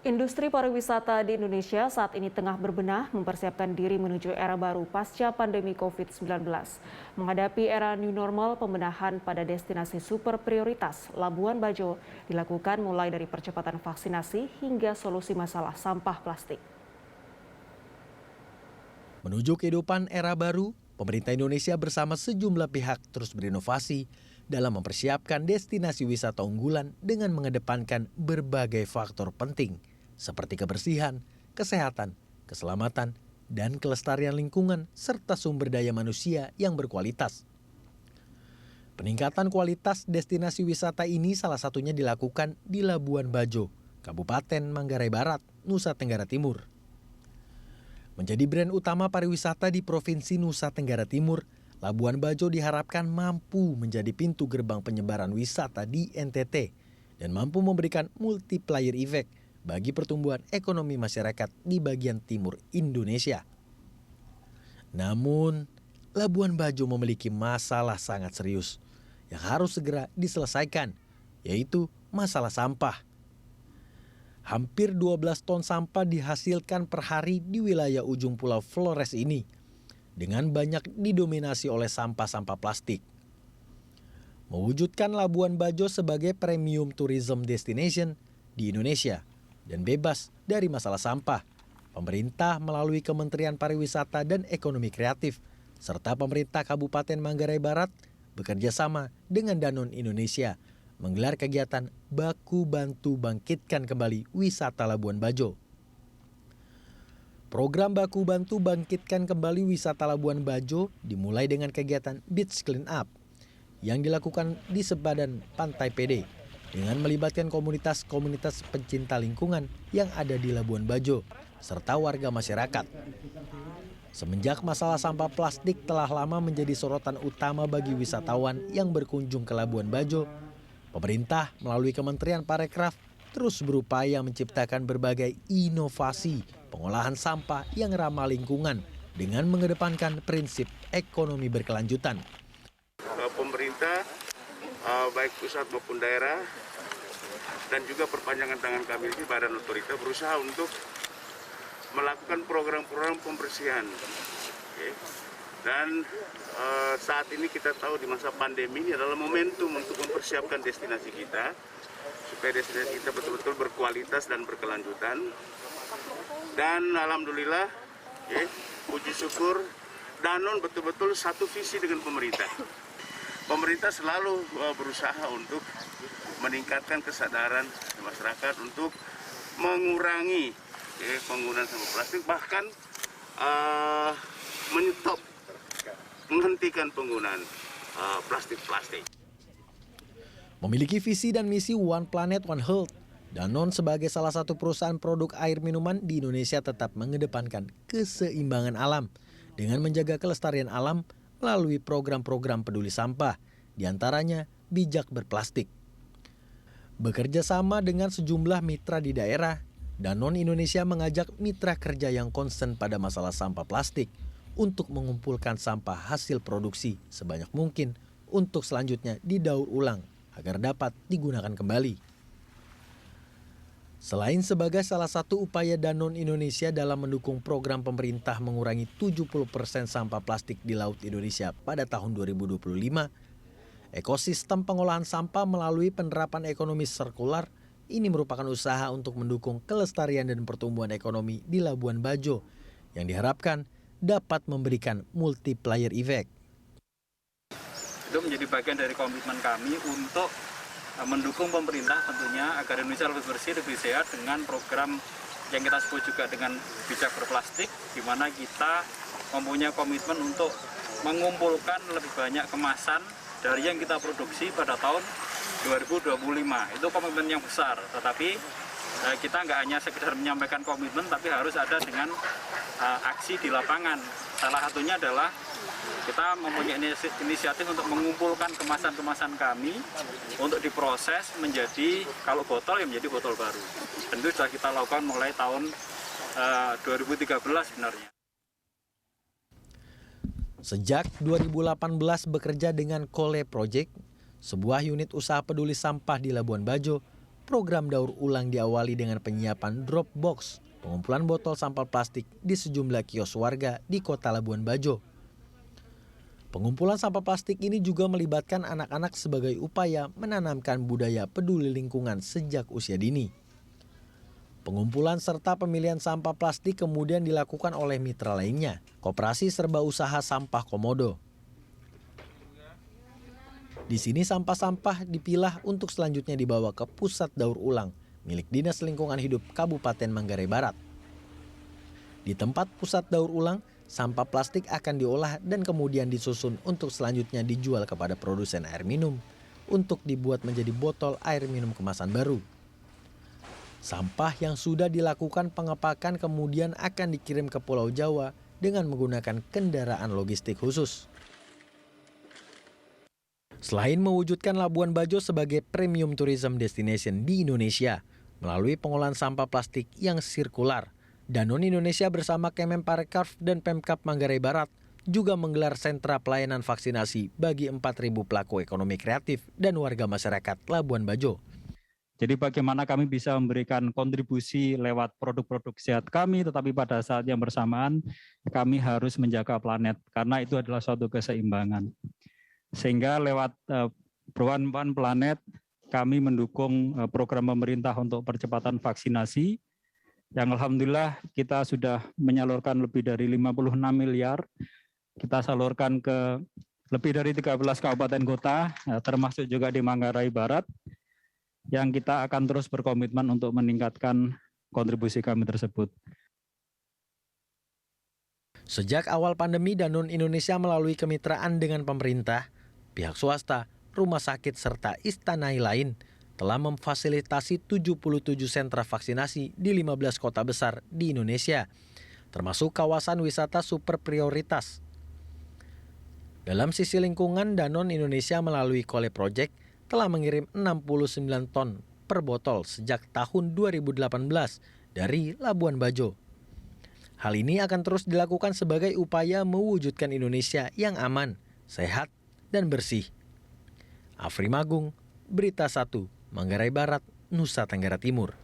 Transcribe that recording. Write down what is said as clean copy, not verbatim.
Industri pariwisata di Indonesia saat ini tengah berbenah mempersiapkan diri menuju era baru pasca pandemi COVID-19. Menghadapi era new normal, pembenahan pada destinasi super prioritas Labuan Bajo dilakukan mulai dari percepatan vaksinasi hingga solusi masalah sampah plastik. Menuju kehidupan era baru, pemerintah Indonesia bersama sejumlah pihak terus berinovasi dalam mempersiapkan destinasi wisata unggulan dengan mengedepankan berbagai faktor penting seperti kebersihan, kesehatan, keselamatan, dan kelestarian lingkungan serta sumber daya manusia yang berkualitas. Peningkatan kualitas destinasi wisata ini salah satunya dilakukan di Labuan Bajo, Kabupaten Manggarai Barat, Nusa Tenggara Timur. Menjadi brand utama pariwisata di Provinsi Nusa Tenggara Timur, Labuan Bajo diharapkan mampu menjadi pintu gerbang penyebaran wisata di NTT dan mampu memberikan multiplier effect bagi pertumbuhan ekonomi masyarakat di bagian timur Indonesia. Namun, Labuan Bajo memiliki masalah sangat serius yang harus segera diselesaikan, yaitu masalah sampah. Hampir 12 ton sampah dihasilkan per hari di wilayah ujung Pulau Flores ini, dengan banyak didominasi oleh sampah-sampah plastik. Mewujudkan Labuan Bajo sebagai premium tourism destination di Indonesia dan bebas dari masalah sampah, pemerintah melalui Kementerian Pariwisata dan Ekonomi Kreatif serta pemerintah Kabupaten Manggarai Barat bekerja sama dengan Danone Indonesia menggelar kegiatan Baku Bantu Bangkitkan Kembali Wisata Labuan Bajo. Program Baku Bantu Bangkitkan Kembali Wisata Labuan Bajo dimulai dengan kegiatan Beach Clean Up yang dilakukan di sepadan Pantai PD dengan melibatkan komunitas-komunitas pencinta lingkungan yang ada di Labuan Bajo serta warga masyarakat. Semenjak masalah sampah plastik telah lama menjadi sorotan utama bagi wisatawan yang berkunjung ke Labuan Bajo, pemerintah melalui Kementerian Parekraf terus berupaya menciptakan berbagai inovasi pengolahan sampah yang ramah lingkungan dengan mengedepankan prinsip ekonomi berkelanjutan. Pemerintah, baik pusat maupun daerah, dan juga perpanjangan tangan kami di Badan Otorita berusaha untuk melakukan program-program pembersihan. Dan saat ini kita tahu di masa pandemi ini adalah momentum untuk mempersiapkan destinasi kita, supaya destinasi kita betul-betul berkualitas dan berkelanjutan. Dan alhamdulillah, puji syukur, Danone betul-betul satu visi dengan pemerintah. Pemerintah selalu berusaha untuk meningkatkan kesadaran masyarakat untuk mengurangi penggunaan sampah plastik, bahkan menghentikan penggunaan plastik. Memiliki visi dan misi One Planet One Health, Danone sebagai salah satu perusahaan produk air minuman di Indonesia tetap mengedepankan keseimbangan alam dengan menjaga kelestarian alam melalui program-program peduli sampah, diantaranya bijak berplastik. Bekerja sama dengan sejumlah mitra di daerah, Danone Indonesia mengajak mitra kerja yang konsen pada masalah sampah plastik untuk mengumpulkan sampah hasil produksi sebanyak mungkin untuk selanjutnya didaur ulang agar dapat digunakan kembali. Selain sebagai salah satu upaya Danone Indonesia dalam mendukung program pemerintah mengurangi 70% sampah plastik di Laut Indonesia pada tahun 2025, ekosistem pengolahan sampah melalui penerapan ekonomi sirkular ini merupakan usaha untuk mendukung kelestarian dan pertumbuhan ekonomi di Labuan Bajo yang diharapkan dapat memberikan multiplier effect. Itu menjadi bagian dari komitmen kami untuk mendukung pemerintah tentunya agar Indonesia lebih bersih, lebih sehat dengan program yang kita sebut juga dengan bijak berplastik, di mana kita mempunyai komitmen untuk mengumpulkan lebih banyak kemasan dari yang kita produksi pada tahun 2025. Itu komitmen yang besar, tetapi kita nggak hanya sekedar menyampaikan komitmen, tapi harus ada dengan aksi di lapangan. Salah satunya adalah kita mempunyai inisiatif untuk mengumpulkan kemasan-kemasan kami untuk diproses menjadi, kalau botol ya menjadi botol baru. Dan itu sudah kita lakukan mulai tahun 2013 sebenarnya. Sejak 2018 bekerja dengan Kole Project, sebuah unit usaha peduli sampah di Labuan Bajo, program daur ulang diawali dengan penyiapan drop box, pengumpulan botol sampah plastik di sejumlah kios warga di Kota Labuan Bajo. Pengumpulan sampah plastik ini juga melibatkan anak-anak sebagai upaya menanamkan budaya peduli lingkungan sejak usia dini. Pengumpulan serta pemilihan sampah plastik kemudian dilakukan oleh mitra lainnya, Koperasi Serba Usaha Sampah Komodo. Di sini sampah-sampah dipilah untuk selanjutnya dibawa ke pusat daur ulang milik Dinas Lingkungan Hidup Kabupaten Manggarai Barat. Di tempat pusat daur ulang, sampah plastik akan diolah dan kemudian disusun untuk selanjutnya dijual kepada produsen air minum untuk dibuat menjadi botol air minum kemasan baru. Sampah yang sudah dilakukan pengepakan kemudian akan dikirim ke Pulau Jawa dengan menggunakan kendaraan logistik khusus. Selain mewujudkan Labuan Bajo sebagai premium tourism destination di Indonesia melalui pengolahan sampah plastik yang sirkular, Danone Indonesia bersama Kemenparekraf dan Pemkab Manggarai Barat juga menggelar sentra pelayanan vaksinasi bagi 4.000 pelaku ekonomi kreatif dan warga masyarakat Labuan Bajo. Jadi bagaimana kami bisa memberikan kontribusi lewat produk-produk sehat kami, tetapi pada saat yang bersamaan kami harus menjaga planet karena itu adalah suatu keseimbangan. Sehingga lewat perubahan planet kami mendukung program pemerintah untuk percepatan vaksinasi yang alhamdulillah kita sudah menyalurkan lebih dari 56 miliar. Kita salurkan ke lebih dari 13 kabupaten kota, termasuk juga di Manggarai Barat, yang kita akan terus berkomitmen untuk meningkatkan kontribusi kami tersebut. Sejak awal pandemi, Danone Indonesia melalui kemitraan dengan pemerintah, pihak swasta, rumah sakit, serta istana lain telah memfasilitasi 77 sentra vaksinasi di 15 kota besar di Indonesia, termasuk kawasan wisata super prioritas. Dalam sisi lingkungan, Danone Indonesia melalui Kole Project telah mengirim 69 ton per botol sejak tahun 2018 dari Labuan Bajo. Hal ini akan terus dilakukan sebagai upaya mewujudkan Indonesia yang aman, sehat, dan bersih. Afri Magung, Berita 1, Manggarai Barat, Nusa Tenggara Timur.